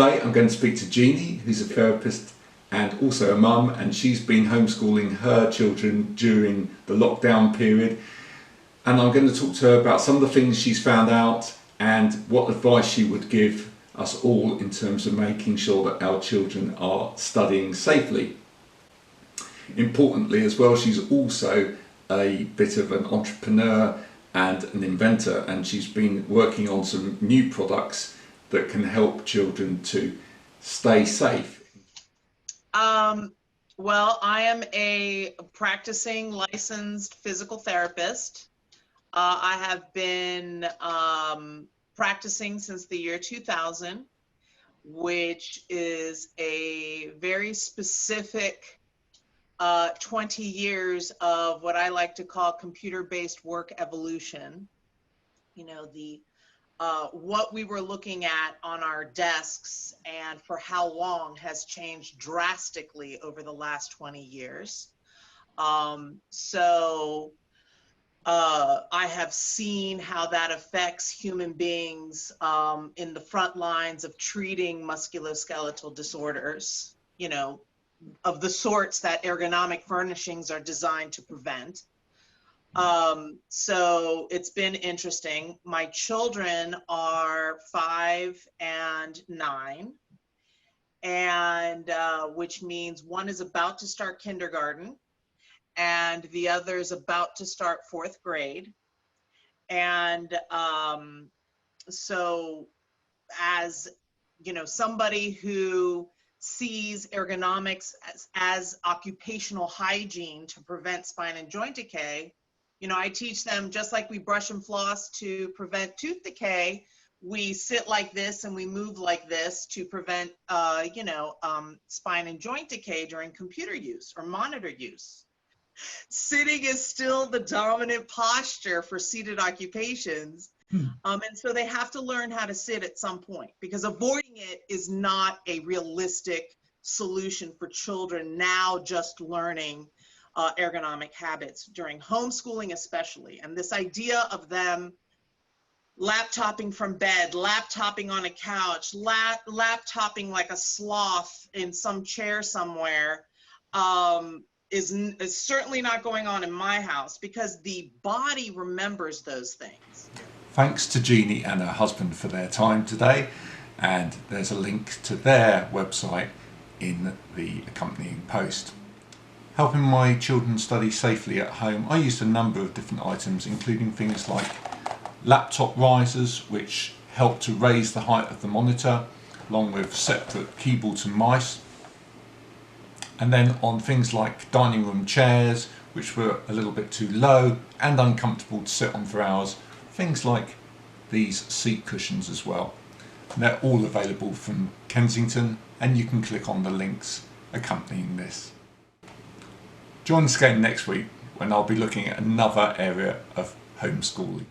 today I'm going to speak to Jeannie, who's a therapist and also a mum, and she's been homeschooling her children during the lockdown period. And I'm going to talk to her about some of the things she's found out and what advice she would give us all in terms of making sure that our children are studying safely. Importantly as well, she's also a bit of an entrepreneur and an inventor, and she's been working on some new products that can help children to stay safe. Well, I am a practicing licensed physical therapist. I have been practicing since the year 2000, which is a very specific 20 years of what I like to call computer-based work evolution. You know, what we were looking at on our desks and for how long has changed drastically over the last 20 years. I have seen how that affects human beings in the front lines of treating musculoskeletal disorders, you know, of the sorts that ergonomic furnishings are designed to prevent. So it's been interesting. My children are 5 and 9, and which means one is about to start kindergarten and the other is about to start 4th grade. And so as, you know, somebody who sees ergonomics as occupational hygiene to prevent spine and joint decay, you know, I teach them, just like we brush and floss to prevent tooth decay, we sit like this and we move like this to prevent, spine and joint decay during computer use or monitor use. Sitting is still the dominant posture for seated occupations. And so they have to learn how to sit at some point, because avoiding it is not a realistic solution for children now just learning ergonomic habits during homeschooling especially. And this idea of them laptoping from bed, laptoping on a couch, laptoping like a sloth in some chair somewhere is certainly not going on in my house, because the body remembers those things. Thanks to Jeannie and her husband for their time today, and there's a link to their website in the accompanying post. Helping my children study safely at home, I used a number of different items, including things like laptop risers, which help to raise the height of the monitor, along with separate keyboards and mice. And then on things like dining room chairs, which were a little bit too low and uncomfortable to sit on for hours, things like these seat cushions as well. And they're all available from Kensington, and you can click on the links accompanying this. Join us again next week when I'll be looking at another area of homeschooling.